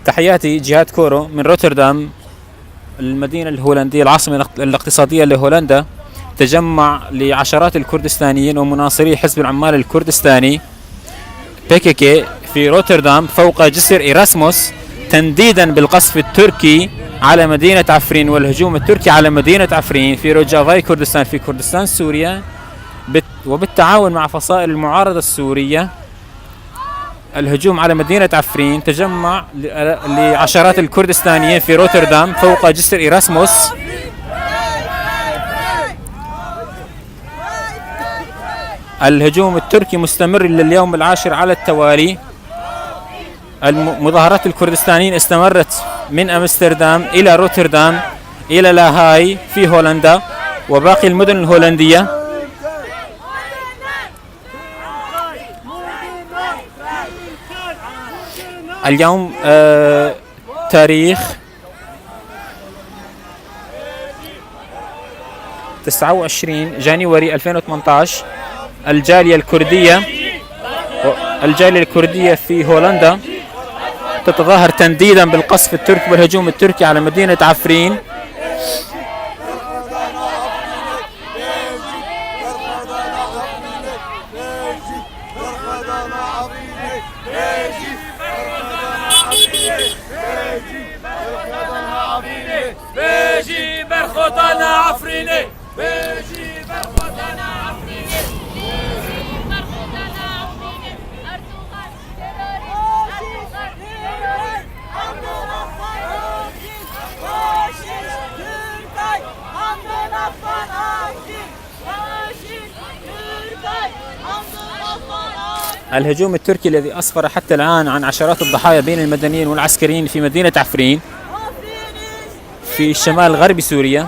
تحياتي، جهاد كورو من روتردام، المدينة الهولندية، العاصمة الاقتصادية لهولندا. تجمع لعشرات الكردستانيين ومناصري حزب العمال الكردستاني PKK في روتردام فوق جسر إيراسموس، تنديدا بالقصف التركي على مدينة عفرين والهجوم التركي على مدينة عفرين في روجافاي كردستان في كردستان سوريا، وبالتعاون مع فصائل المعارضة السورية. الهجوم على مدينة عفرين، تجمع لعشرات الكردستانيين في روتردام فوق جسر إيراسموس. الهجوم التركي مستمر لليوم العاشر على التوالي. المظاهرات الكردستانيين استمرت من أمستردام إلى روتردام إلى لاهاي في هولندا وباقي المدن الهولندية. اليوم تاريخ 29 جانيوري 2018. الجالية الكردية في هولندا تتظاهر تنديدا بالقصف التركي والهجوم التركي على مدينة عفرين. الهجوم التركي الذي أسفر حتى الآن عن عشرات الضحايا بين المدنيين والعسكريين في مدينة عفرين في شمال غرب سوريا.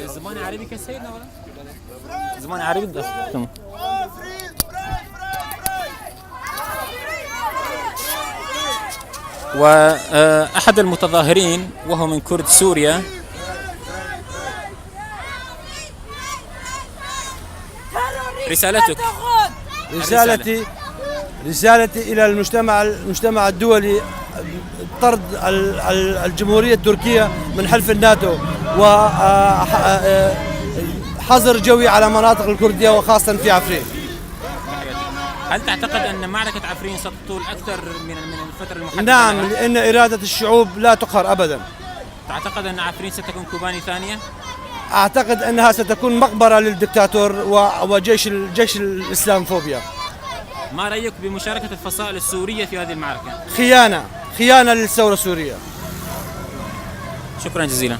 زمان عربي كان سيدنا ولا؟ زمان عربي ده. وأحد المتظاهرين وهو من كرد سوريا رسالتك. رسالتي إلى المجتمع الدولي طرد الجمهورية التركية من حلف الناتو وحظر جوي على مناطق الكردية وخاصة في عفرين. هل تعتقد أن معركة عفرين ستطول أكثر من الفترة المحددة؟ نعم، لأن إرادة الشعوب لا تقهر أبدا. تعتقد أن عفرين ستكون كوباني ثانية؟ أعتقد أنها ستكون مقبرة للدكتاتور وجيش الإسلامفوبيا. ما رأيك بمشاركة الفصائل السورية في هذه المعركة؟ خيانة للثورة السورية. شكرا جزيلا.